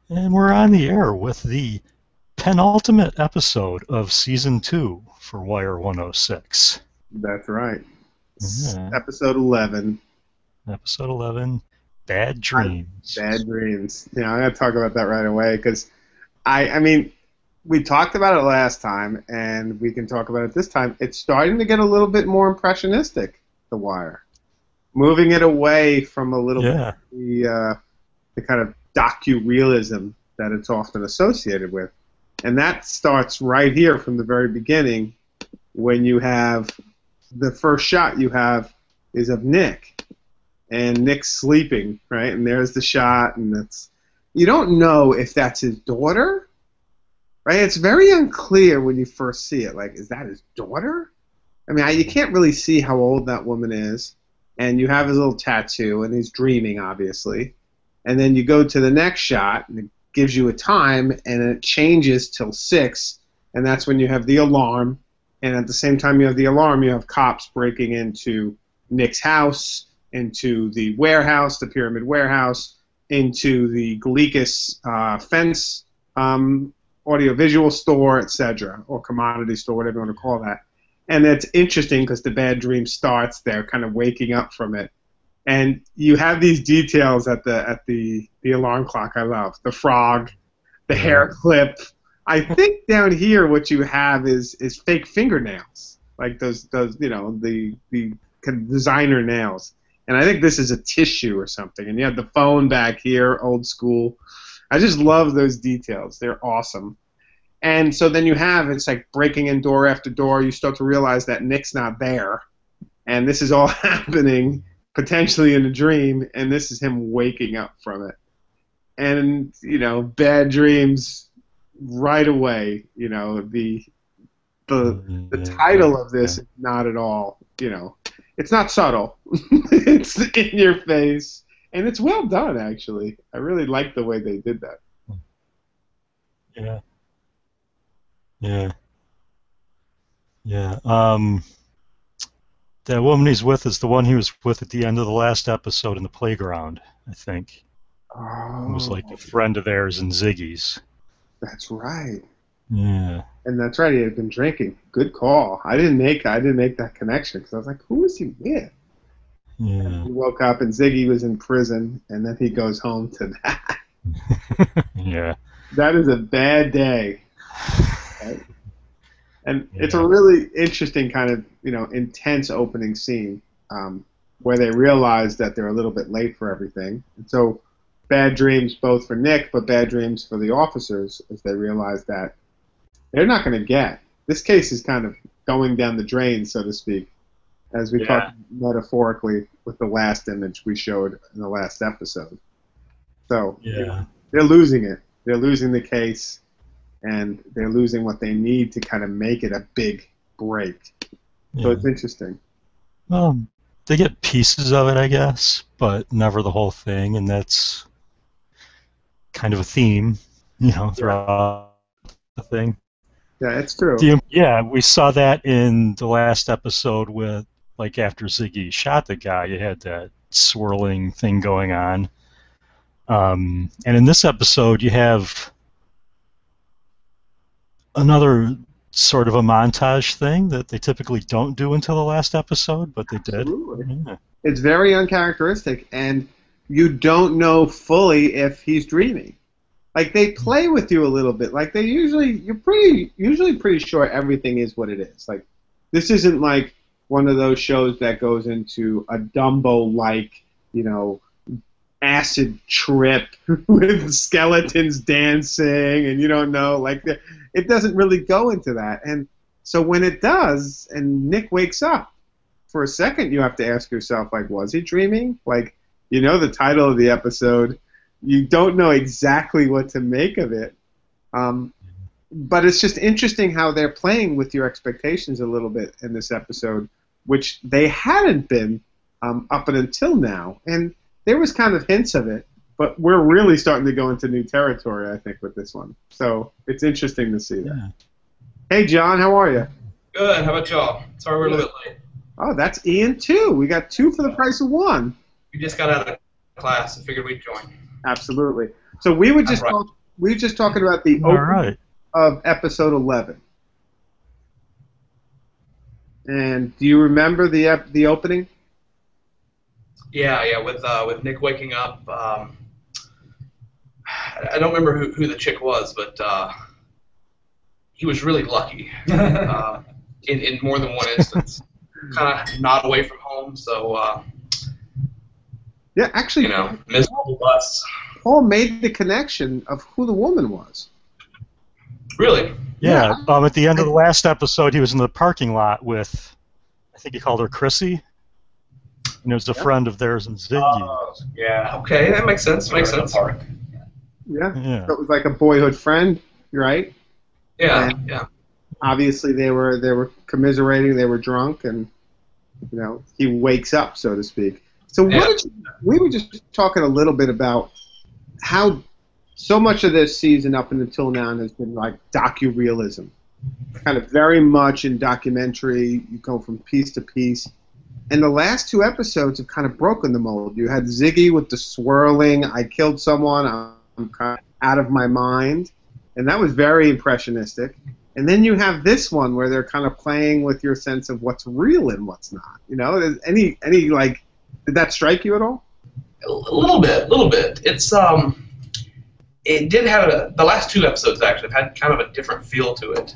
And we're on the air with the penultimate episode of Season 2 for Wire 106. That's right. Yeah. Episode 11, Episode 11, Bad Dreams. Bad Dreams. I got to talk about that right away because I mean, we talked about it last time, and we can talk about it this time. It's starting to get a little bit more impressionistic, The Wire. Moving it away from a little bit the kind of docu-realism that it's often associated with. And that starts right here from the very beginning when you have the first shot you have is of Nick. And Nick's sleeping, right? And there's the shot, and you don't know if that's his daughter, right? It's very unclear when you first see it. Like, is that his daughter? I mean, you can't really see how old that woman is. And you have his little tattoo, and he's dreaming, obviously. And then you go to the next shot, and it gives you a time, and it changes till 6, and that's when you have the alarm. And at the same time you have the alarm, you have cops breaking into Nick's house, into the warehouse, the Pyramid Warehouse, into the Gleekus fence audiovisual store, etc., or commodity store, whatever you want to call that. And it's interesting because the bad dream starts there, kind of waking up from it. And you have these details at the alarm clock I love. The frog, the hair clip. I think down here what you have is fake fingernails, like those the kind of designer nails. And I think this is a tissue or something. And you have the phone back here, old school. I just love those details. They're awesome. And so then it's like breaking in door after door. You start to realize that Nick's not there. And this is all happening potentially in a dream, and this is him waking up from it. And, bad dreams right away. The title of this is not at all, it's not subtle. It's in your face. And it's well done, actually. I really like the way they did that. Yeah. Yeah. Yeah. That woman he's with is the one he was with at the end of the last episode in the playground, I think. Oh, It was like a friend of theirs and Ziggy's. that's right. Yeah. And that's right. He had been drinking. Good call. I didn't make that connection because I was like, who is he with? Yeah. He woke up and Ziggy was in prison, and then he goes home to that. Yeah. That is a bad day. Right? And it's a really interesting kind of, intense opening scene where they realize that they're a little bit late for everything. And so bad dreams both for Nick, but bad dreams for the officers as they realize that they're not going to get. This case is kind of going down the drain, so to speak, as we talked metaphorically with the last image we showed in the last episode. So they're losing it. They're losing the case. And they're losing what they need to kind of make it a big break. So it's interesting. Well, they get pieces of it, I guess, but never the whole thing, and that's kind of a theme, throughout the thing. Yeah, it's true. We saw that in the last episode with, like, after Ziggy shot the guy, you had that swirling thing going on. And in this episode, you have another sort of a montage thing that they typically don't do until the last episode, but they did. Yeah. It's very uncharacteristic, and you don't know fully if he's dreaming. Like, they play with you a little bit. Like, you're usually pretty sure everything is what it is. Like, this isn't like one of those shows that goes into a Dumbo-like, acid trip with skeletons dancing, and you don't know, like, it doesn't really go into that. And so when it does, and Nick wakes up, for a second you have to ask yourself, like, was he dreaming? Like, the title of the episode, you don't know exactly what to make of it. But it's just interesting how they're playing with your expectations a little bit in this episode, which they hadn't been up until now. And there was kind of hints of it, but we're really starting to go into new territory, I think, with this one. So it's interesting to see that. Hey, John, how are you? Good. How about y'all? Sorry we're a little bit late. Oh, that's Ian, too. We got 2 for the price of 1. We just got out of class and figured we'd join. Absolutely. So we were just Right. talking about the All opening right. of episode 11. And do you remember the opening? Yeah, with Nick waking up. I don't remember who the chick was, but he was really lucky in more than one instance. Kind of not away from home, so Yeah, actually, missed the bus. Paul made the connection of who the woman was. Really? Yeah. At the end of the last episode, he was in the parking lot with, I think he called her Chrissy. And it was a friend of theirs and Ziggy. Yeah. Okay, that makes sense. Makes They're in the sense. park. Yeah. Yeah. So it was like a boyhood friend, right? Yeah, And- yeah. Obviously, they were commiserating. They were drunk, and he wakes up, so to speak. So Yeah. we were just talking a little bit about how so much of this season up until now has been like docu-realism, kind of very much in documentary. You go from piece to piece. And the last two episodes have kind of broken the mold. You had Ziggy with the swirling, I killed someone, I'm kind of out of my mind. And that was very impressionistic. And then you have this one where they're kind of playing with your sense of what's real and what's not. Is any like, did that strike you at all? A little bit. It's it did have the last two episodes actually had kind of a different feel to it.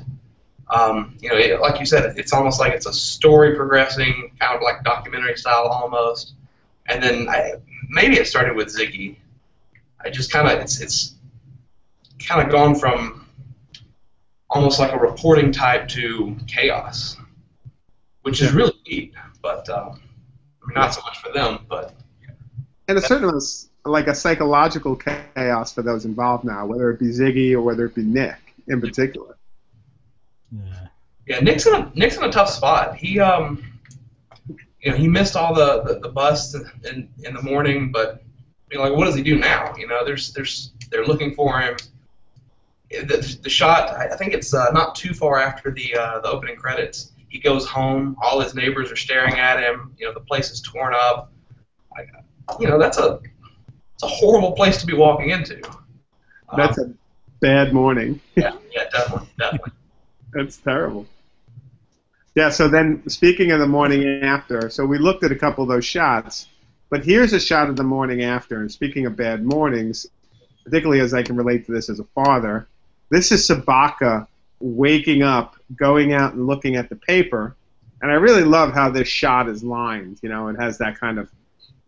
Like you said, it's almost like it's a story progressing, kind of like documentary style almost. And then maybe it started with Ziggy. I just kind of it's kind of gone from almost like a reporting type to chaos, which is really neat. But not so much for them, but. And a certain amount of, like a psychological chaos for those involved now, whether it be Ziggy or whether it be Nick in particular. Yeah. Yeah, Nick's in a tough spot. He he missed all the bus in the morning, but like what does he do now? They're looking for him. The shot, I think it's not too far after the opening credits. He goes home. All his neighbors are staring at him. The place is torn up. It's a horrible place to be walking into. That's a bad morning. Yeah, definitely. That's terrible. Yeah, so then speaking of the morning after, so we looked at a couple of those shots, but here's a shot of the morning after, and speaking of bad mornings, particularly as I can relate to this as a father, this is Sabaka waking up, going out and looking at the paper, and I really love how this shot is lined. It has that kind of,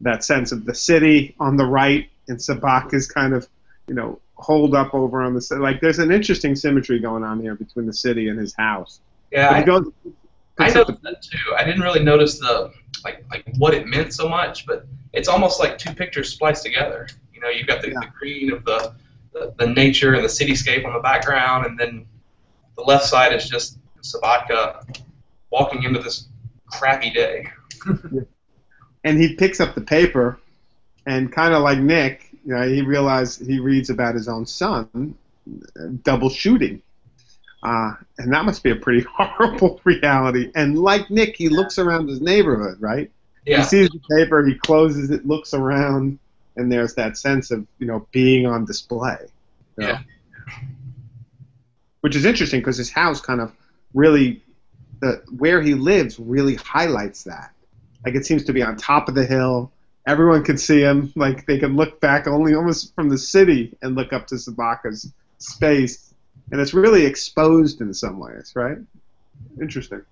that sense of the city on the right, and Sabaka's kind of, holed up over on the side. Like, there's an interesting symmetry going on here between the city and his house. Yeah, But he goes, I noticed that too. I didn't really notice the like what it meant so much, but it's almost like two pictures spliced together. You've got the green of the nature and the cityscape on the background, and then the left side is just Sabaka walking into this crappy day. and he picks up the paper, and kind of like Nick, he reads about his own son double shooting. And that must be a pretty horrible reality. And like Nick, he looks around his neighborhood, right? Yeah. He sees the paper, he closes it, looks around, and there's that sense of, being on display. Yeah. Which is interesting because his house kind of really, where he lives really highlights that. Like, it seems to be on top of the hill. Everyone can see him. Like, they can look back only almost from the city and look up to Sabaka's space. And it's really exposed in some ways, right? Interesting.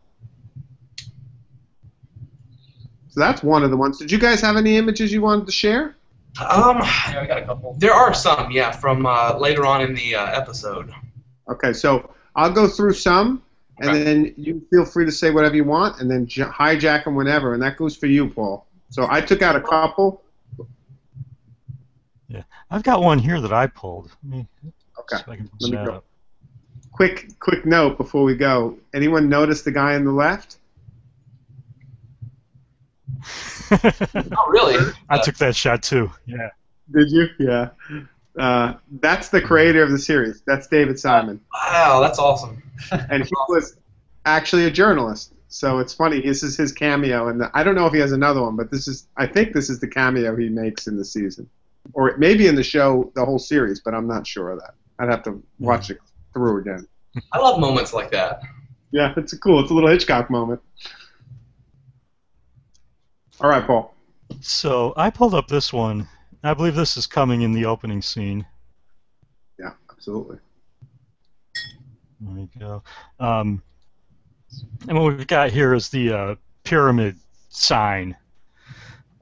So that's one of the ones. Did you guys have any images you wanted to share? Yeah, we got a couple. There are some, yeah, from later on in the episode. Okay, so I'll go through some, and Okay. then you feel free to say whatever you want, and then hijack them whenever, and that goes for you, Paul. So I took out a couple. Yeah. I've got one here that I pulled. Let me Okay. see if I can Let me that go. up. Quick note before we go. Anyone notice the guy on the left? Oh, really? I took that shot too. Yeah. Did you? Yeah. That's the creator of the series. That's David Simon. Wow, that's awesome. And he was actually a journalist. So it's funny. This is his cameo. And I don't know if he has another one, but I think this is the cameo he makes in the season. or it may be in the show the whole series, but I'm not sure of that. I'd have to watch it through again. I love moments like that. Yeah, it's cool. It's a little Hitchcock moment. All right, Paul. So I pulled up this one. I believe this is coming in the opening scene. Yeah, absolutely. There we go. And what we've got here is the pyramid sign.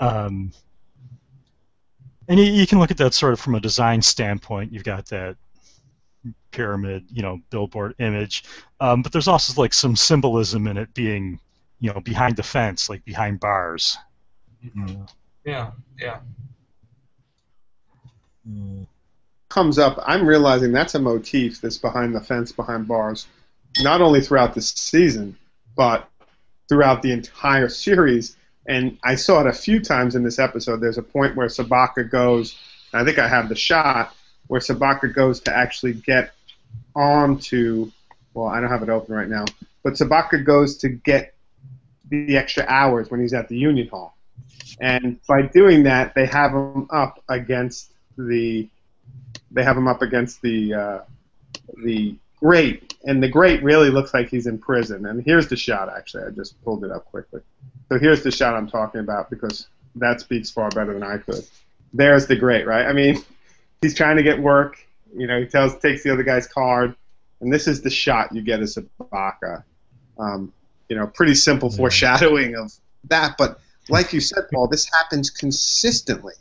And you can look at that sort of from a design standpoint. You've got that pyramid, billboard image. But there's also like some symbolism in it being, behind the fence, like behind bars. Yeah. Comes up, I'm realizing that's a motif that's behind the fence, behind bars, not only throughout this season, but throughout the entire series. And I saw it a few times in this episode. There's a point where Sabaka goes, I think I have the shot, where Sabaka goes to actually get onto, well, I don't have it open right now, but Sabaka goes to get the extra hours when he's at the Union Hall. And by doing that, they have him up against the grate, and the grate really looks like he's in prison. And here's the shot, actually. I just pulled it up quickly. So here's the shot I'm talking about, because that speaks far better than I could. There's the grate, right? I mean, he's trying to get work. He takes the other guy's card, and this is the shot you get as Sabaka. Pretty simple foreshadowing of that, but like you said, Paul, this happens consistently.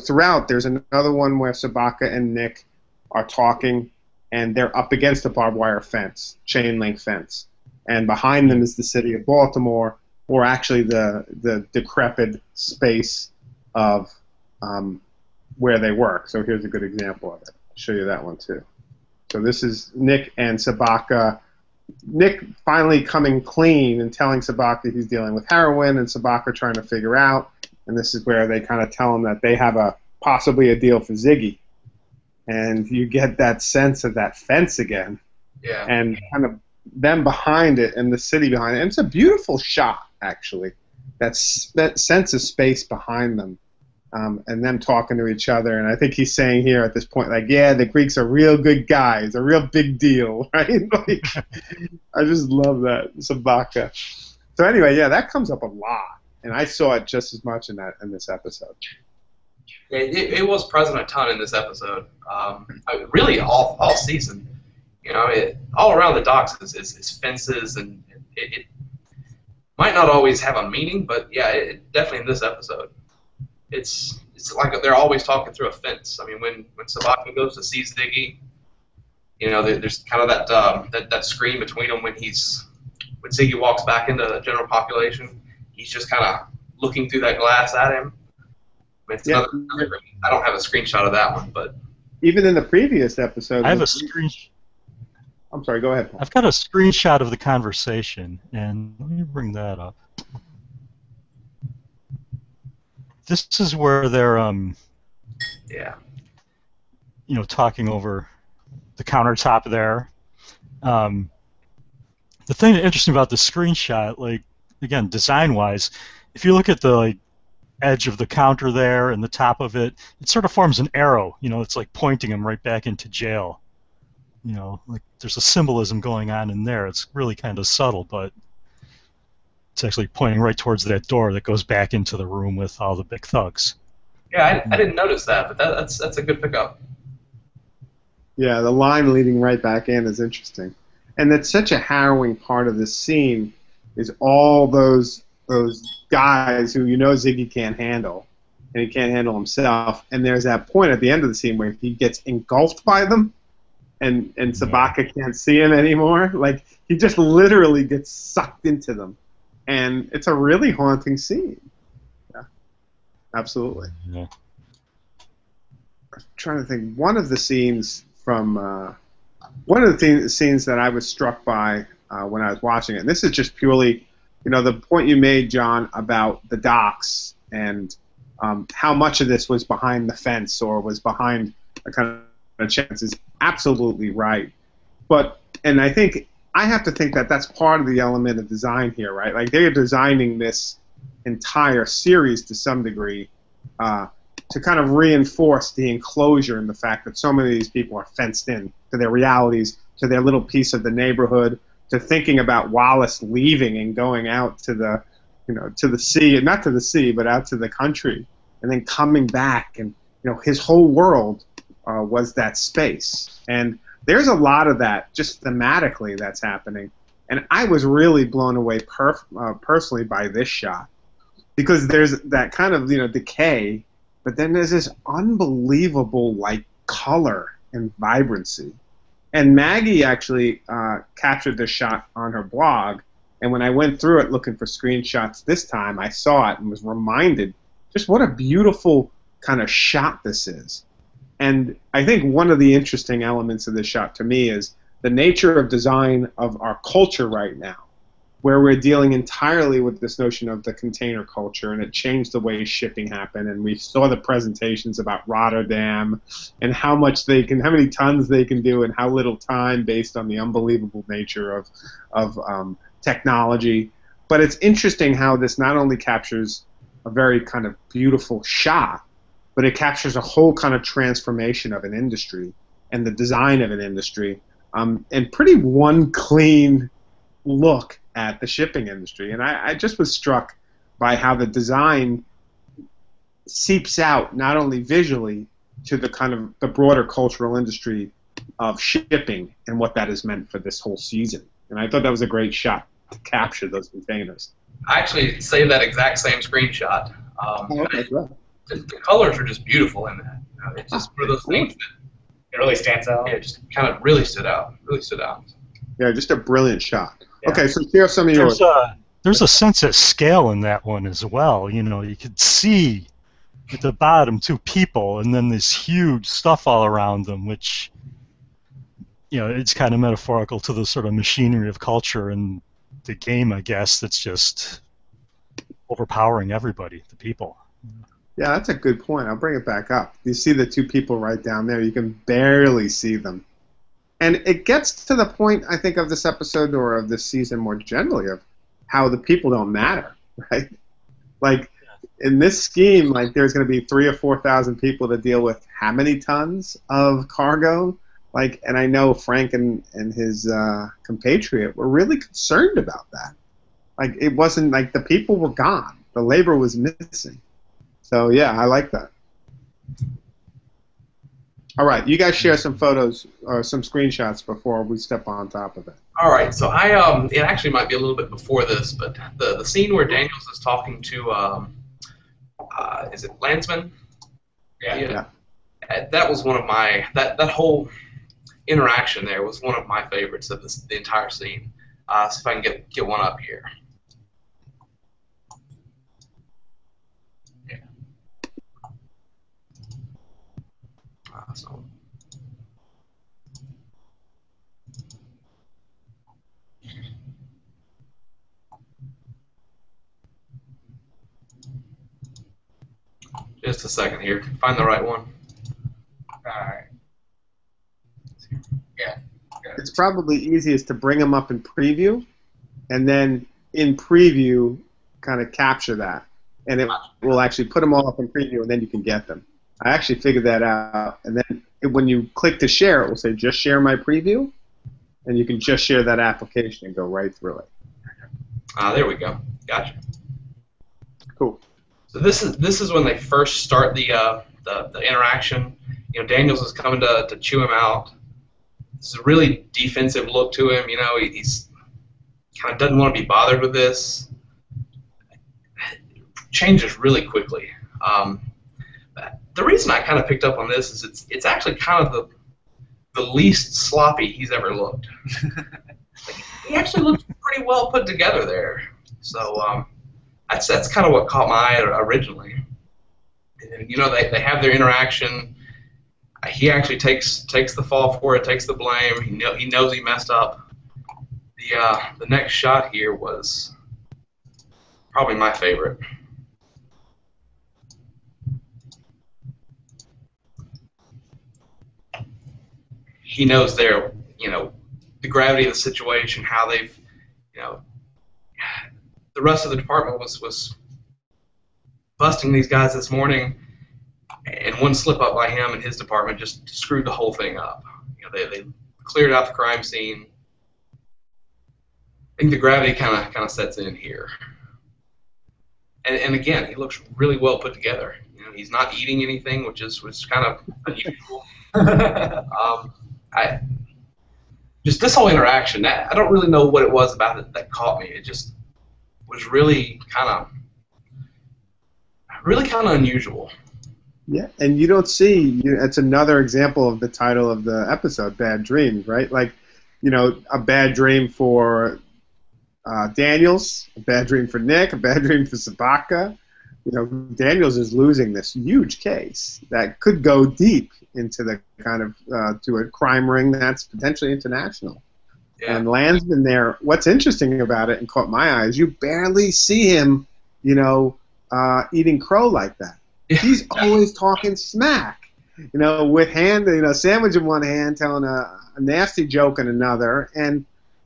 Throughout, there's another one where Sabaka and Nick are talking, and they're up against a barbed wire fence, chain link fence, and behind them is the city of Baltimore, or actually the decrepit space of where they work. So here's a good example of it. I'll show you that one too. So this is Nick and Sabaka. Nick finally coming clean and telling Sabaka he's dealing with heroin, and Sabaka trying to figure out. And this is where they kind of tell him that they have possibly a deal for Ziggy. And you get that sense of that fence again. Yeah. And kind of them behind it and the city behind it. And it's a beautiful shot, actually. That sense of space behind them. And them talking to each other. And I think he's saying here at this point, like, yeah, the Greeks are real good guys, a real big deal, right? Like, I just love that, Sabaka. So anyway, yeah, that comes up a lot. And I saw it just as much in this episode. It was present a ton in this episode. Really, all season. All around the docks is fences, and it might not always have a meaning, but yeah, definitely in this episode. It's like they're always talking through a fence. I mean, when Sabaka goes to see Ziggy, there's kind of that screen between them when Ziggy walks back into the general population. He's just kind of looking through that glass at him. I don't have a screenshot of that one, but even in the previous episode, I have a screenshot. I'm sorry, go ahead, Paul. I've got a screenshot of the conversation, and let me bring that up. This is where they're talking over the countertop there. The thing that's interesting about the screenshot, like, again, design-wise, if you look at the edge of the counter there and the top of it, it sort of forms an arrow. It's like pointing them right back into jail. Like there's a symbolism going on in there. It's really kind of subtle, but it's actually pointing right towards that door that goes back into the room with all the big thugs. Yeah, I didn't notice that, but that's a good pickup. Yeah, the line leading right back in is interesting. And that's such a harrowing part of this scene, is all those guys who Ziggy can't handle, and he can't handle himself. And there's that point at the end of the scene where he gets engulfed by them, and Sabaka can't see him anymore. Like, he just literally gets sucked into them. And it's a really haunting scene. Yeah, absolutely. Yeah. I'm trying to think. One of the scenes that I was struck by when I was watching it, and this is just purely, the point you made, John, about the docks and how much of this was behind the fence or was behind a kind of chance is absolutely right. And I think I have to think that that's part of the element of design here, right? Like, they're designing this entire series to some degree to kind of reinforce the enclosure and the fact that so many of these people are fenced in to their realities, to their little piece of the neighborhood, to thinking about Wallace leaving and going out to the, to the sea, not to the sea, but out to the country, and then coming back, and his whole world was that space. And there's a lot of that just thematically that's happening. And I was really blown away personally by this shot, because there's that kind of decay, but then there's this unbelievable color and vibrancy. And Maggie actually captured this shot on her blog, and when I went through it looking for screenshots this time, I saw it and was reminded just what a beautiful kind of shot this is. And I think one of the interesting elements of this shot to me is the nature of design of our culture right now, where we're dealing entirely with this notion of the container culture, and it changed the way shipping happened. And we saw the presentations about Rotterdam and how many tons they can do in how little time, based on the unbelievable nature of technology. But it's interesting how this not only captures a very kind of beautiful shot, but it captures a whole kind of transformation of an industry and the design of an industry, and pretty one clean look at the shipping industry. And I just was struck by how the design seeps out not only visually to the kind of the broader cultural industry of shipping and what that has meant for this whole season. And I thought that was a great shot to capture those containers. I actually saved that exact same screenshot. Okay, great. The colors are just beautiful in that. It's just one of those things that It really stands out. yeah, just kind of really stood out. Really stood out. Yeah, just a brilliant shot. Yeah. Okay, so share some of yours. There's a sense of scale in that one as well. You could see at the bottom two people, and then this huge stuff all around them, which it's kind of metaphorical to the sort of machinery of culture and the game, I guess, that's just overpowering everybody, the people. Yeah, that's a good point. I'll bring it back up. You see the two people right down there. You can barely see them. And it gets to the point, I think, of this episode or of this season more generally of how the people don't matter, right? Like, in this scheme, there's going to be 3,000 or 4,000 people to deal with how many tons of cargo? And I know Frank and his compatriot were really concerned about that. It wasn't the people were gone. The labor was missing. So, yeah, I like that. All right, you guys share some photos or some screenshots before we step on top of it. All right, so it actually might be a little bit before this, but the scene where Daniels is talking to, is it Landsman? Yeah. That was one of my, that whole interaction there was one of my favorites of the entire scene. So if I can get one up here. So. Just a second here. Find the right one. Alright. Yeah. It's probably easiest to bring them up in preview, and then in preview kind of capture that. And it will actually put them all up in preview, and then you can get them. I actually figured that out, and then when you click to share, it will say just share my preview, and you can just share that application and go right through it. There we go. Gotcha. Cool. So this is when they first start the interaction. Daniels is coming to chew him out. This is a really defensive look to him. He's kind of doesn't want to be bothered with this. Changes really quickly. The reason I kind of picked up on this is it's actually kind of the least sloppy he's ever looked. He actually looked pretty well put together there. So that's kind of what caught my eye originally. And, they have their interaction. He actually takes the fall for it, takes the blame. He knows he messed up. The next shot here was probably my favorite. He knows the gravity of the situation, how they've, the rest of the department was busting these guys this morning, one slip up by him and his department just screwed the whole thing up. You know, they cleared out the crime scene. I think the gravity kind of sets in here. And again, he looks really well put together. You know, he's not eating anything, which is kind of unusual. Just this whole interaction, I don't really know what it was about it that caught me. It just was really kind of unusual. Yeah, and you don't see. It's another example of the title of the episode, "Bad Dreams," right? Like, you know, a bad dream for Daniels, a bad dream for Nick, a bad dream for Sabaka. You know, Daniels is losing this huge case that could go deep into the kind of to a crime ring that's potentially international. Yeah. And Landsman there, what's interesting about it and caught my eye is you barely see him, you know, eating crow like that. He's always talking smack, you know, with sandwich in one hand, telling a nasty joke in another, and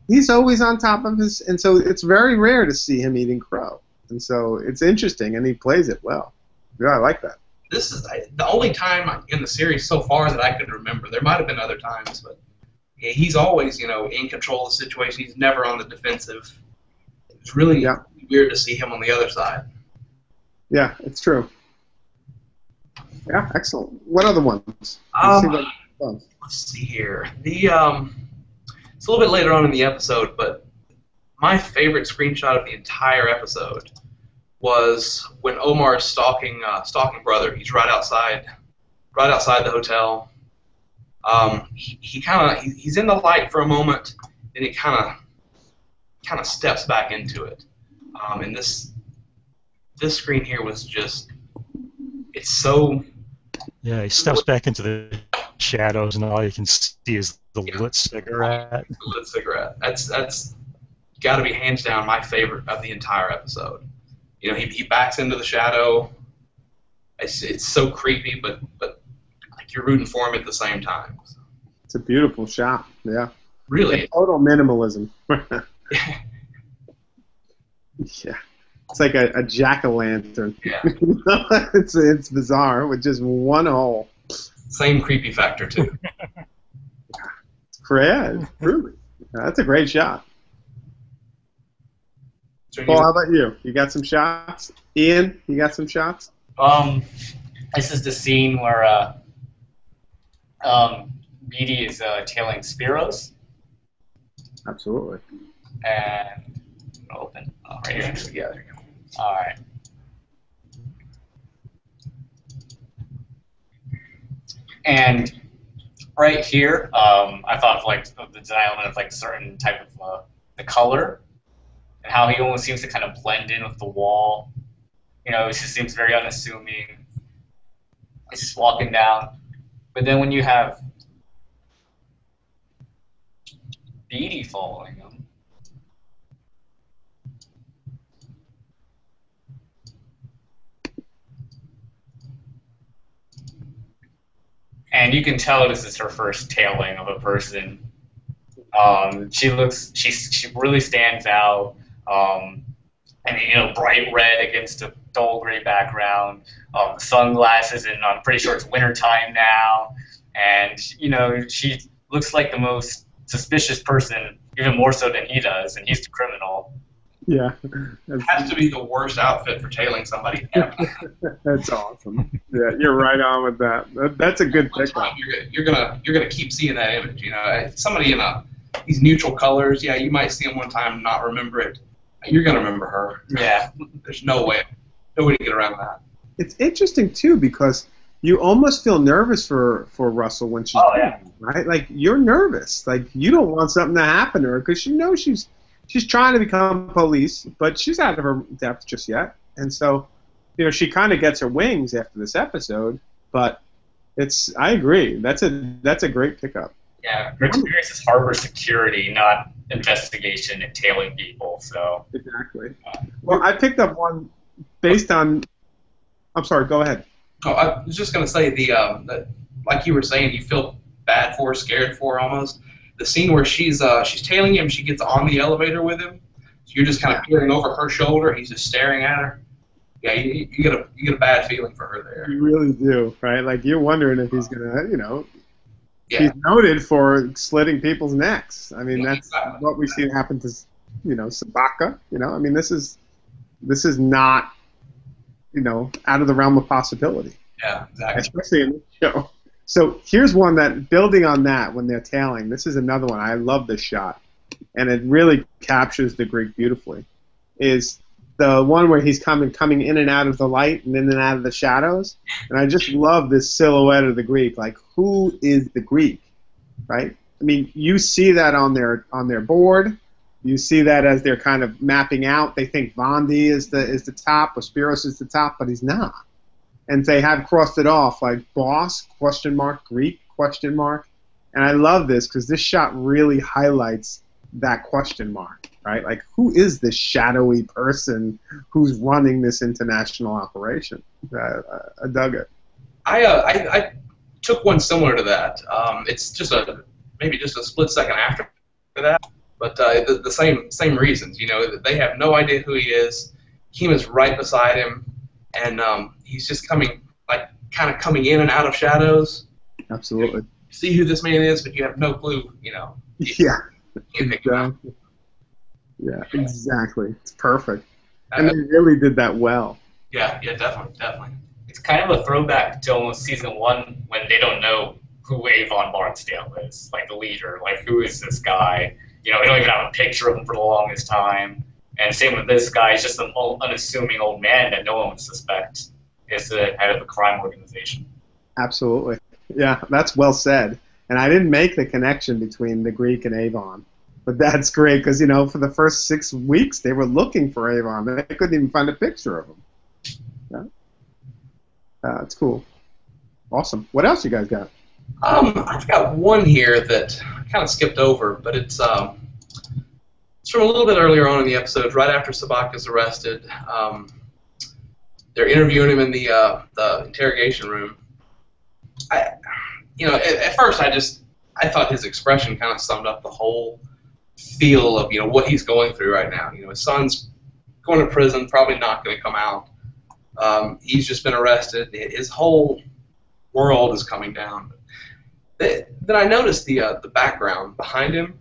he's always on top of his, and so it's very rare to see him eating crow. And so it's interesting, and he plays it well. Yeah, I like that. This is the only time in the series so far that I could remember. There might have been other times, but he's always, you know, in control of the situation. He's never on the defensive. It's really weird to see him on the other side. Yeah, it's true. Yeah, excellent. What other ones? Let's see here. It's a little bit later on in the episode, but my favorite screenshot of the entire episode was when Omar's stalking brother. He's right outside the hotel. He's in the light for a moment, then he kind of steps back into it. And this screen here was just, it's so. Yeah, he steps back into the shadows, and all you can see is the lit cigarette. The lit cigarette. That's got to be hands down my favorite of the entire episode. You know, he backs into the shadow. It's so creepy, but like you're rooting for him at the same time. It's a beautiful shot. Yeah. Really. It's total minimalism. Yeah. It's like a jack-o'-lantern. Yeah. It's bizarre with just one hole. Same creepy factor too. Yeah, really. That's a great shot. Paul, how about you? You got some shots? Ian, you got some shots? This is the scene where Beatty is tailing Spiros. Absolutely. And open. Oh, right here. Yeah, there you go. All right. And right here, I thought of like the design element of like certain type of the color, and how he almost seems to kind of blend in with the wall. You know, it just seems very unassuming. He's just walking down, but then when you have Beatty following him. And you can tell this is her first tailing of a person. She really stands out. And you know, bright red against a dull gray background. Sunglasses, and I'm pretty sure it's wintertime now. And you know, she looks like the most suspicious person, even more so than he does, and he's the criminal. Yeah. It has to be the worst outfit for tailing somebody ever. That's awesome. Yeah, you're right on with that. That's a good pickup. You're gonna keep seeing that image. You know, somebody in these neutral colors. Yeah, you might see them one time and not remember it. You're gonna remember her. Yeah. There's no way to get around that. It's interesting too because you almost feel nervous for Russell when she's right. Like you're nervous. Like you don't want something to happen to her because you know she's trying to become police, but she's out of her depth just yet. And so, you know, she kind of gets her wings after this episode. But I agree. That's a great pickup. Yeah, her experience is harbor security, not investigation and tailing people. So exactly. Well, I picked up one based on. I'm sorry. Go ahead. Oh, I was just gonna say like you were saying, you feel bad for her, scared for her almost. The scene where she's tailing him, she gets on the elevator with him. So you're just kind of peering over her shoulder. He's just staring at her. Yeah, you get a bad feeling for her there. You really do, right? Like you're wondering if he's gonna, Yeah, he's noted for slitting people's necks. I mean, Yeah, that's exactly. what we've seen happen to, Sabaka. I mean, this is not, out of the realm of possibility, yeah, exactly. especially in this show. So here's one that, building on that, when they're tailing, this is another one. I love this shot, and it really captures the Greek beautifully. Is the one where he's coming in and out of the light and in and out of the shadows, and I just love this silhouette of the Greek. Like, who is the Greek, right? I mean, you see that on their board. You see that as they're kind of mapping out. They think Vondi is the top, or Spiros is the top, but he's not. And they have crossed it off like boss, ? Greek, ? And I love this because this shot really highlights that question mark, right? Like, who is this shadowy person who's running this international operation? I dug it. I took one similar to that. It's just maybe just a split second after that, but the same reasons. They have no idea who he is. Kima's right beside him, and he's just kind of coming in and out of shadows. Absolutely. You see who this man is, but you have no clue. Yeah. Exactly. Yeah, exactly. It's perfect. And they really did that well. Yeah, definitely. It's kind of a throwback to almost season 1 when they don't know who Avon Barksdale is, like the leader. Like, who is this guy? We don't even have a picture of him for the longest time. And same with this guy. He's just an unassuming old man that no one would suspect is the head of a crime organization. Absolutely. Yeah, that's well said. And I didn't make the connection between the Greek and Avon. But that's great because, for the first 6 weeks, they were looking for Avon. They couldn't even find a picture of him. Yeah. It's cool. Awesome. What else you guys got? I've got one here that I kind of skipped over, but it's from a little bit earlier on in the episode, right after Sabaka's arrested. They're interviewing him in the interrogation room. At first I thought his expression kind of summed up the whole feel of what he's going through right now. His son's going to prison, probably not going to come out. He's just been arrested. His whole world is coming down. Then I noticed the background behind him.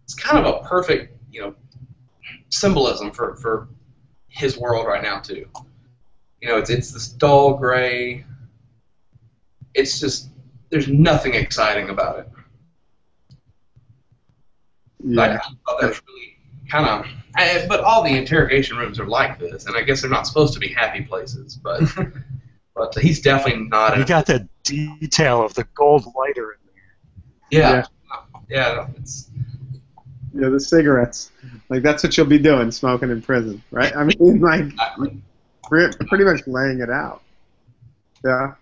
It's kind of a perfect symbolism for his world right now too. It's this dull gray. It's just there's nothing exciting about it. Yeah. I thought that was really kind of. But all the interrogation rooms are like this, and I guess they're not supposed to be happy places. But he's definitely not. You got that detail of the gold lighter in there. Yeah. It's. The cigarettes. Like, that's what you'll be doing, smoking in prison, right? I mean, like, pretty much laying it out. Yeah.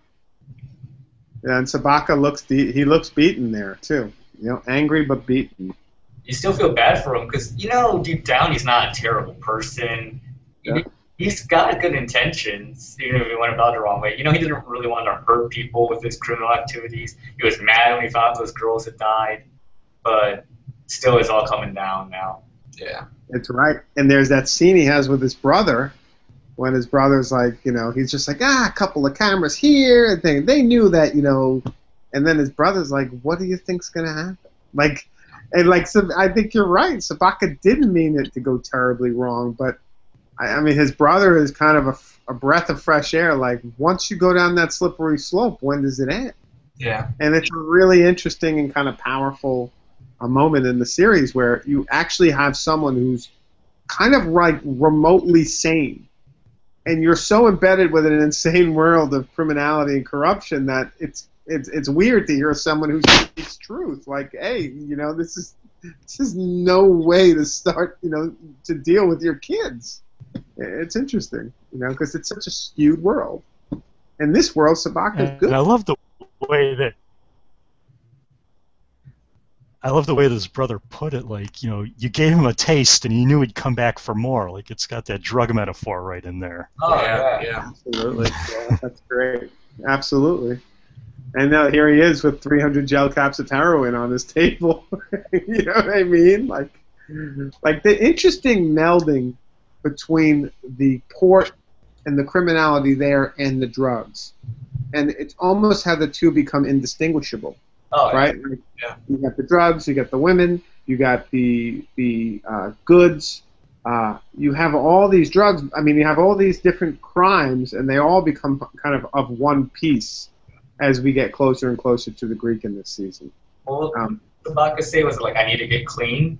Yeah, and Sabaka looks beaten there too. Angry but beaten. You still feel bad for him because deep down he's not a terrible person. Yeah. He's got good intentions, even if he went about the wrong way. He didn't really want to hurt people with his criminal activities. He was mad when he found those girls had died, but still, it's all coming down now. Yeah. It's right. And there's that scene he has with his brother. When his brother's like, he's just like, a couple of cameras here, and they knew that, and then his brother's like, what do you think's gonna happen? So I think you're right. Sabaka didn't mean it to go terribly wrong, but I mean, his brother is kind of a breath of fresh air. Like, once you go down that slippery slope, when does it end? Yeah. And it's a really interesting and kind of powerful moment in the series where you actually have someone who's kind of like remotely sane. And you're so embedded with an insane world of criminality and corruption that it's weird to hear someone who speaks truth. Like, hey, this is no way to start, to deal with your kids. It's interesting, because it's such a skewed world. In this world, Sabaka is good. And I love the way that his brother put it. Like, you gave him a taste, and he knew he'd come back for more. Like, it's got that drug metaphor right in there. Oh, yeah. Absolutely. Yeah, that's great. Absolutely. And now here he is with 300 gel caps of heroin on his table. You know what I mean? Like the interesting melding between the port and the criminality there and the drugs. And it's almost how the two become indistinguishable, Oh, right? Like, Yeah. you got the drugs, you got the women, you got the goods. You have all these drugs. I mean, you have all these different crimes, and they all become kind of one piece as we get closer and closer to the Greek in this season. Well, Um, the vodka say was like, I need to get clean.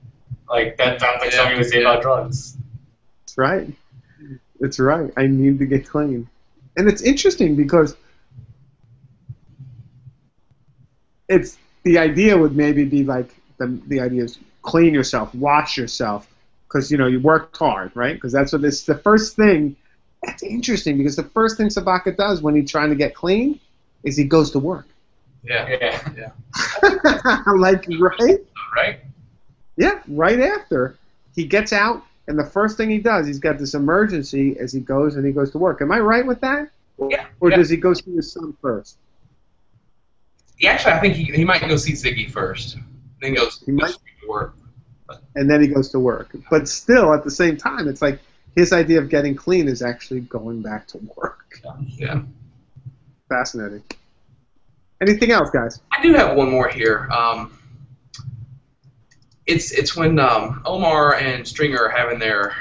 Like, that sounds like something you would say about drugs. That's right. That's right. I need to get clean. And it's interesting because it's the idea would maybe be like the idea is clean yourself, wash yourself, because you worked hard, right? Because that's what this the first thing. That's interesting because the first thing Sabaka does when he's trying to get clean is he goes to work. Yeah. Yeah. Like, right? Right? Yeah, right after he gets out, and the first thing he does, he's got this emergency as he goes to work. Am I right with that? Yeah. Or Yeah. does he go see his son first? Actually, I think he might go see Ziggy first. Then goes He might. to work. And then he goes to work. But still, at the same time, it's like his idea of getting clean is actually going back to work. Yeah. Fascinating. Anything else, guys? I do have one more here. It's when Omar and Stringer are having their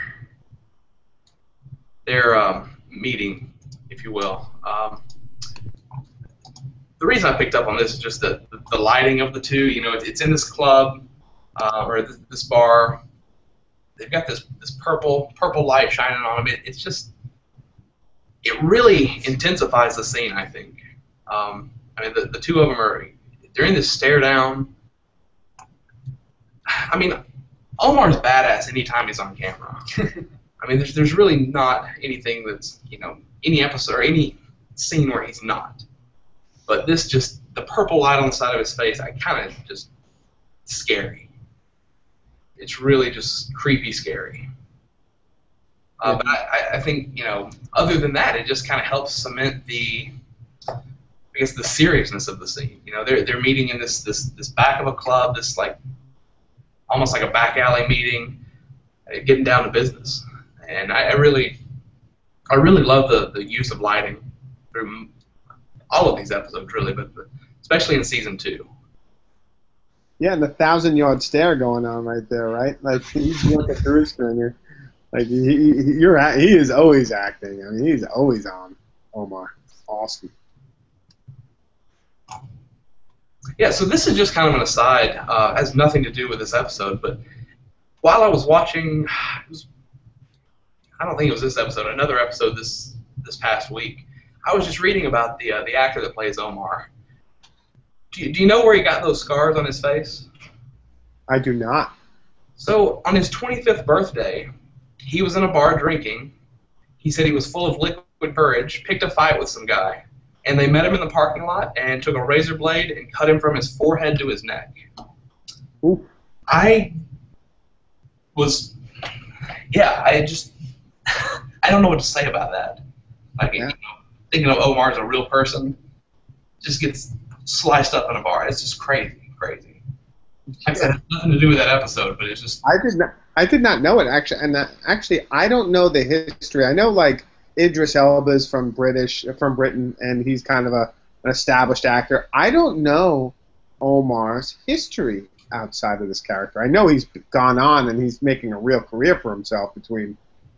meeting, if you will. The reason I picked up on this is just the lighting of the two. It's in this club or this bar. They've got this purple light shining on them. It really intensifies the scene, I think. The two of them they're in this stare down. I mean, Omar's badass anytime he's on camera. I mean, there's really not anything that's, any episode or any scene where he's not. But this the purple light on the side of his face, I kind of just scary. It's really just creepy scary. But I think, other than that, it just kind of helps cement the seriousness of the scene. They're meeting in this back of a club, this like almost like a back alley meeting, getting down to business. And I really love the use of lighting through all of these episodes, really, but especially in season 2. Yeah, and the 1,000-yard stare going on right there, right? Like, you look at Brewster and you're like, he is always acting. I mean, he's always on Omar. Awesome. Yeah, so this is just kind of an aside. Has nothing to do with this episode, but while I was watching, I don't think it was this episode, another episode this past week, I was just reading about the actor that plays Omar. Do you know where he got those scars on his face? I do not. So on his 25th birthday, he was in a bar drinking. He said he was full of liquid courage, picked a fight with some guy, and they met him in the parking lot and took a razor blade and cut him from his forehead to his neck. Ooh. I don't know what to say about that. Like, thinking of Omar as a real person, just gets sliced up in a bar. It's just crazy. Like I said, it has nothing to do with that episode, but it's just. I did not know it actually, and actually I don't know the history. I know like Idris Elba is from Britain, and he's kind of an established actor. I don't know Omar's history outside of this character. I know he's gone on and he's making a real career for himself between,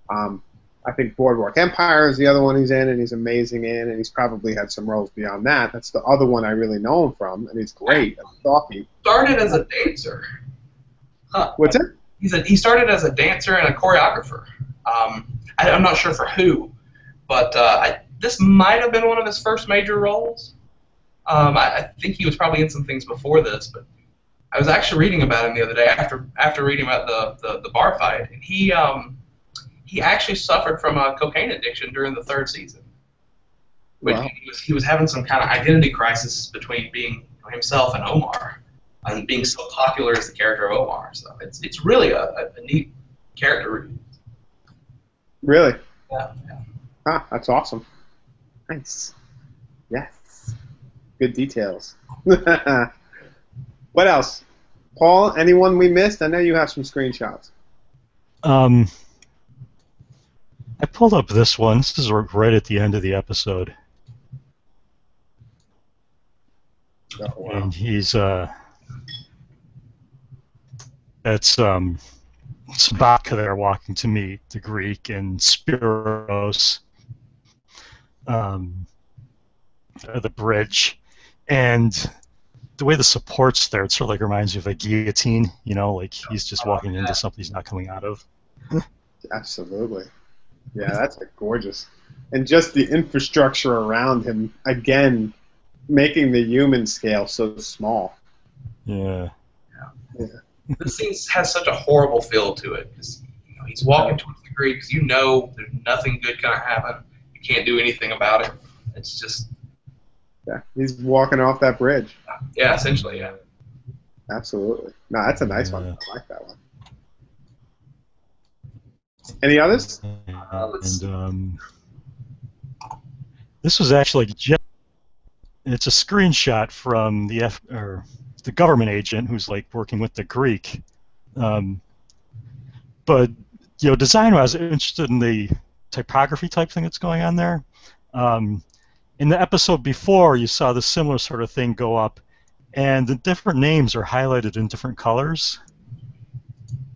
I think Boardwalk Empire is the other one he's in, and he's amazing in, and he's probably had some roles beyond that. That's the other one I really know him from, and he's great. Stalky. Started as a dancer. Huh. What's it? He started as a dancer and a choreographer. I'm not sure for who, but this might have been one of his first major roles. I think he was probably in some things before this, but I was actually reading about him the other day after reading about the bar fight, and he actually suffered from a cocaine addiction during the 3rd season. Wow. He was having some kind of identity crisis between being himself and Omar, and being so popular as the character of Omar. So it's really a neat character. Really? Yeah. Ah, that's awesome. Nice. Yes. Good details. What else? Paul, anyone we missed? I know you have some screenshots. I pulled up this one. This is right at the end of the episode. Oh, wow. And he's that's Sabaka there walking to meet the Greek and Spiros at the bridge, and the way the support's there, it sort of like reminds you of a guillotine, you know, like he's just walking into something he's not coming out of. Absolutely. Yeah, that's gorgeous. And just the infrastructure around him, again, making the human scale so small. Yeah. This scene has such a horrible feel to it. 'Cause, he's walking towards the Greeks. You know there's nothing good going to happen. You can't do anything about it. It's just... Yeah, he's walking off that bridge. Yeah, essentially, yeah. Absolutely. No, that's a nice one. Yeah. I like that one. Any others? And this was actually just, it's a screenshot from the the government agent who's like working with the Greek. But design-wise, I'm interested in the typography type thing that's going on there. In the episode before, you saw the similar sort of thing go up, and the different names are highlighted in different colors.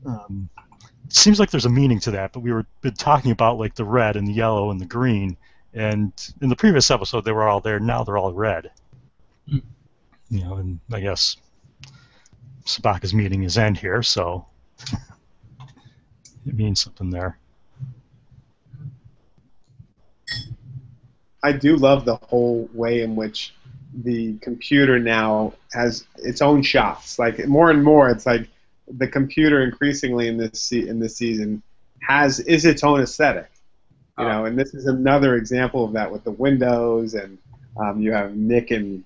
It seems like there's a meaning to that, but we were been talking about like the red and the yellow and the green, and in the previous episode they were all there. Now they're all red. And I guess Sabaka's meeting his end here, so it means something there. I do love the whole way in which the computer now has its own shots. Like more and more, it's like the computer increasingly in this season is its own aesthetic. And this is another example of that with the windows, and you have Nick and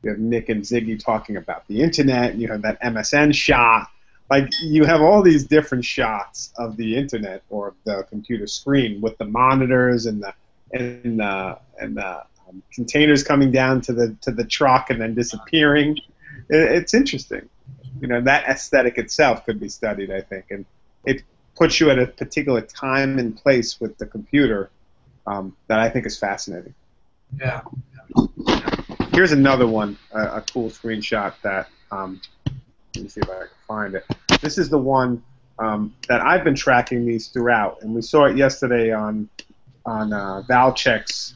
Ziggy talking about the internet, and you have that MSN shot. Like you have all these different shots of the internet or the computer screen with the monitors and the containers coming down to the truck and then disappearing. It's interesting. That aesthetic itself could be studied, I think, and it puts you at a particular time and place with the computer that I think is fascinating. Yeah. Here's another one, a cool screenshot that, let me see if I can find it. This is the one that I've been tracking these throughout, and we saw it yesterday on Valchek's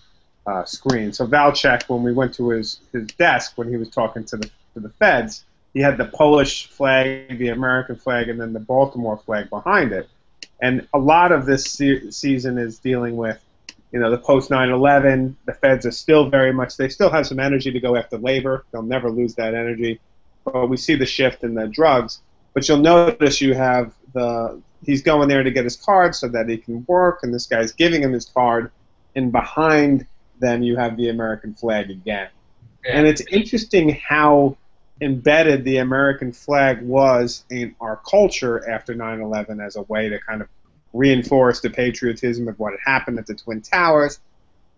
screen. So Valchek, when we went to his desk when he was talking to the feds, he had the Polish flag, the American flag, and then the Baltimore flag behind it. And a lot of this season is dealing with, the post 9/11. The feds are still they still have some energy to go after labor. They'll never lose that energy. But we see the shift in the drugs. But you'll notice you have he's going there to get his card so that he can work, and this guy's giving him his card, and behind them you have the American flag again. Yeah. And it's interesting how embedded the American flag was in our culture after 9/11 as a way to kind of reinforce the patriotism of what had happened at the Twin Towers.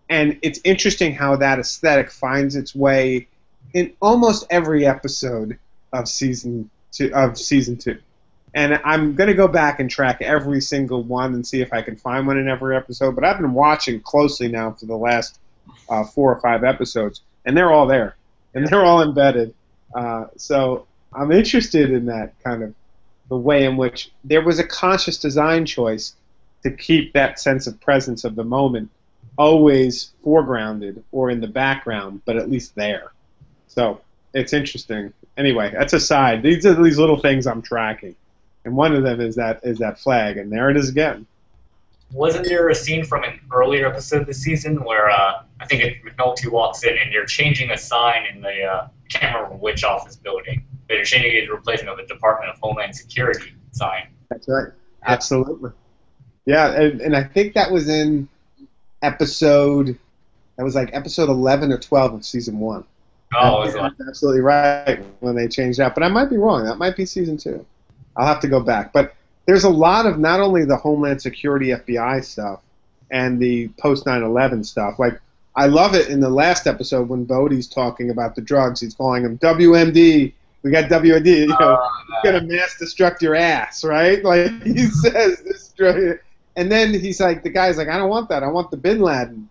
And it's interesting how that aesthetic finds its way in almost every episode of season 2. And I'm going to go back and track every single one and see if I can find one in every episode. But I've been watching closely now for the last 4 or 5 episodes, and they're all there, and they're all embedded. So I'm interested in that kind of the way in which there was a conscious design choice to keep that sense of presence of the moment always foregrounded or in the background, but at least there. So it's interesting. Anyway, that's aside. These are these little things I'm tracking. And one of them is that flag, and there it is again. Wasn't there a scene from an earlier episode this season where I think McNulty walks in and you're changing a sign in the I can't remember which office building, but you're changing it to replacement of the Department of Homeland Security sign. That's right. Absolutely. Yeah, and I think that was in episode 11 or 12 of season 1. Oh, that's absolutely right when they changed that. But I might be wrong. That might be season 2. I'll have to go back. But there's a lot of not only the Homeland Security FBI stuff and the post 9/11 stuff. Like, I love it in the last episode when Bodhi's talking about the drugs. He's calling them WMD. We got WMD. He's going to mass destruct your ass, right? Like he says, destroy it. And then he's like, the guy's like, I don't want that. I want the Bin Laden.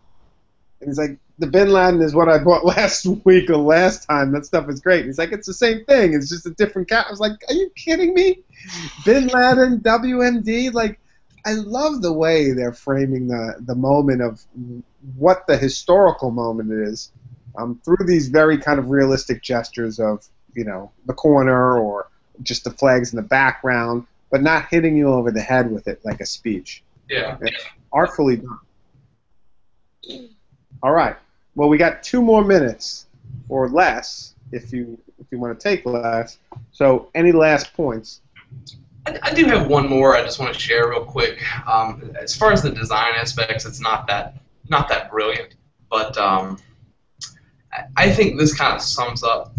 And he's like, the Bin Laden is what I bought last week or last time. That stuff is great. And he's like, it's the same thing. It's just a different cat. I was like, are you kidding me? Bin Laden, WMD, like, I love the way they're framing the moment of what the historical moment is through these very kind of realistic gestures of, you know, the corner or just the flags in the background, but not hitting you over the head with it like a speech. Yeah. It's artfully done. All right. Well, we got 2 more minutes or less if you want to take less. So any last points? I do have one more I just want to share real quick. As far as the design aspects, it's not that brilliant, but I think this kind of sums up,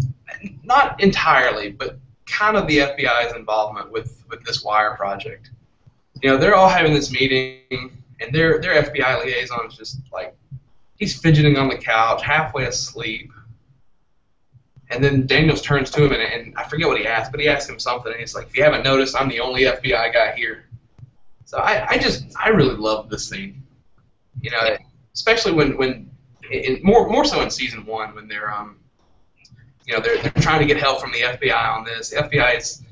not entirely, but kind of the FBI's involvement with this wire project. You know, they're all having this meeting, and their FBI liaison is just like, he's fidgeting on the couch, halfway asleep. And then Daniels turns to him, and I forget what he asked, but he asked him something, and he's like, if you haven't noticed, I'm the only FBI guy here. So I really love this scene. You know, especially when more so in season 1 when they're you know, they're trying to get help from the FBI on this. The FBI is,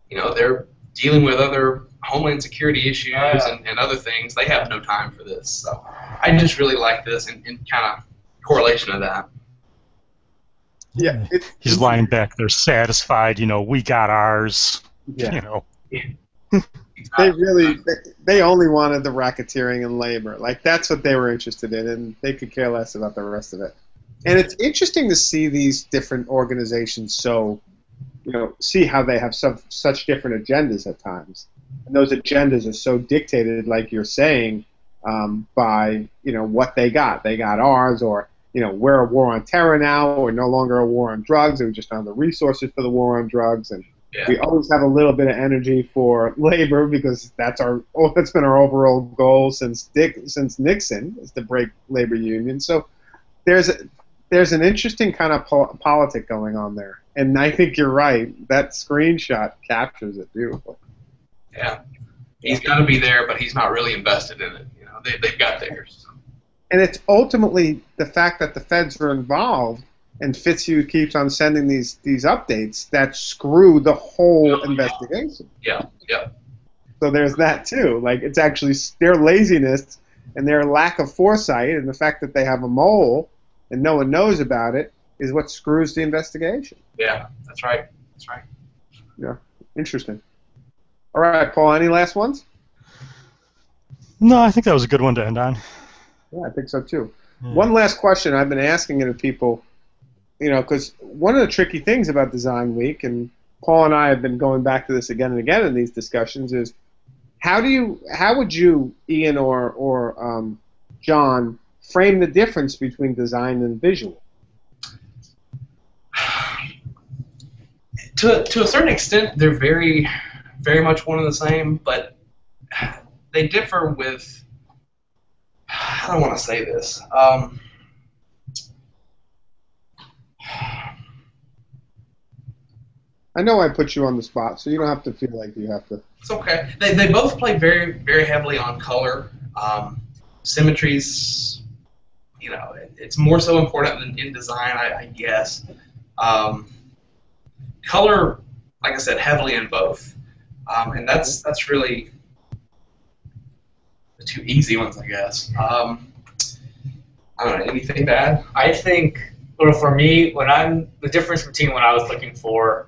you know, they're dealing with other Homeland Security issues and other things. They have no time for this. So I just really like this in kind of correlation to that. Yeah, he's lying back there satisfied, you know, we got ours, yeah. You know. They only wanted the racketeering and labor. Like, that's what they were interested in, and they could care less about the rest of it. And it's interesting to see these different organizations see how they have such different agendas at times. And those agendas are so dictated, like you're saying, by, you know, what they got. They got ours, or, you know, we're a war on terror now. We're no longer a war on drugs. We just found the resources for the war on drugs, and we always have a little bit of energy for labor because that's been our overall goal since Nixon, is to break labor unions. So there's an interesting kind of politic going on there, and I think you're right. That screenshot captures it beautifully. Yeah, he's got to be there, but he's not really invested in it. You know, they've got theirs. And it's ultimately the fact that the feds are involved and Fitzhugh keeps on sending these updates that screw the whole investigation. Yeah. So there's that too. Like, it's actually their laziness and their lack of foresight and the fact that they have a mole and no one knows about it is what screws the investigation. Yeah, that's right. Yeah, interesting. All right, Paul, any last ones? No, I think that was a good one to end on. Yeah, I think so too. One last question I've been asking of people, you know, because one of the tricky things about Design Week, and Paul and I have been going back to this again and again in these discussions, is how would you, Ian or John, frame the difference between design and visual? To a certain extent, they're very, very much one and the same, but they differ with, I don't want to say this. I know I put you on the spot, so you don't have to feel like you have to. It's okay. They both play very, very heavily on color. Symmetries, you know, it's more so important than in design, I guess. Color, like I said, heavily in both. And that's really the 2 easy ones, I guess. I don't know, anything to add? I think, well, for me, the difference between when I was looking for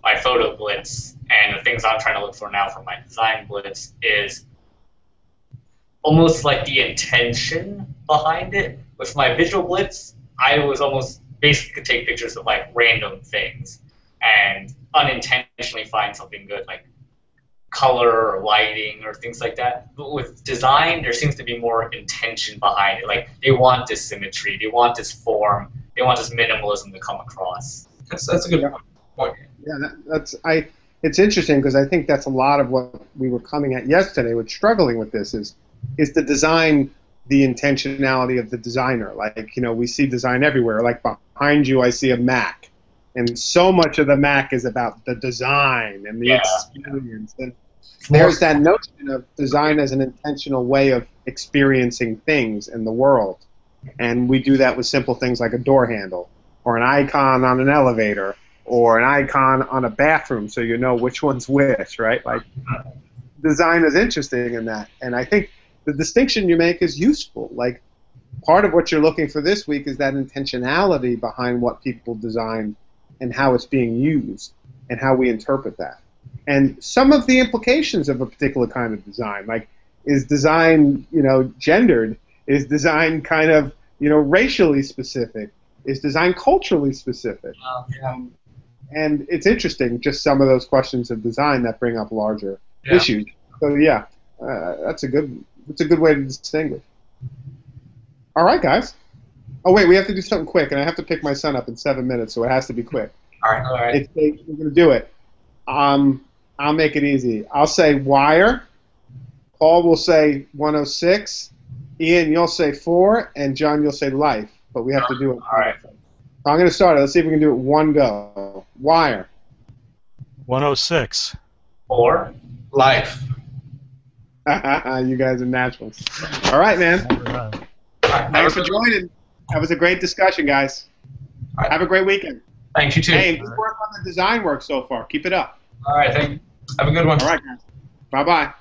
my photo blitz and the things I'm trying to look for now for my design blitz is almost like the intention behind it. With my visual blitz, I was almost basically could take pictures of like random things and unintentionally find something good, like color or lighting or things like that. But with design, there seems to be more intention behind it. Like, they want this symmetry, they want this form, they want this minimalism to come across. That's a good point. Yeah, it's interesting because I think that's a lot of what we were coming at yesterday with struggling with this is the design, the intentionality of the designer. Like, you know, we see design everywhere. Like, behind you I see a Mac. And so much of the Mac is about the design and the experience. And there's that notion of design as an intentional way of experiencing things in the world. And we do that with simple things like a door handle, or an icon on an elevator, or an icon on a bathroom so you know which one's which, right? Like, design is interesting in that. And I think the distinction you make is useful. Like, part of what you're looking for this week is that intentionality behind what people design and how it's being used and how we interpret that. And some of the implications of a particular kind of design, like, is design, gendered? Is design kind of, racially specific? Is design culturally specific? And it's interesting, just some of those questions of design that bring up larger issues. So yeah, that's a good way to distinguish. All right, guys. Oh wait, we have to do something quick, and I have to pick my son up in 7 minutes, so it has to be quick. All right. We're gonna do it. I'll make it easy. I'll say wire. Paul will say 106. Ian, you'll say 4, and John, you'll say life. But we have to do it. All right. So I'm going to start it. Let's see if we can do it one go. Wire. 106. 4. Life. You guys are naturals. All right, man. All right. Thanks for joining. That was a great discussion, guys. All right. Have a great weekend. Thanks, you too. Hey, good work on the design work so far. Keep it up. All right, thank you. Have a good one. All right, guys. Bye-bye.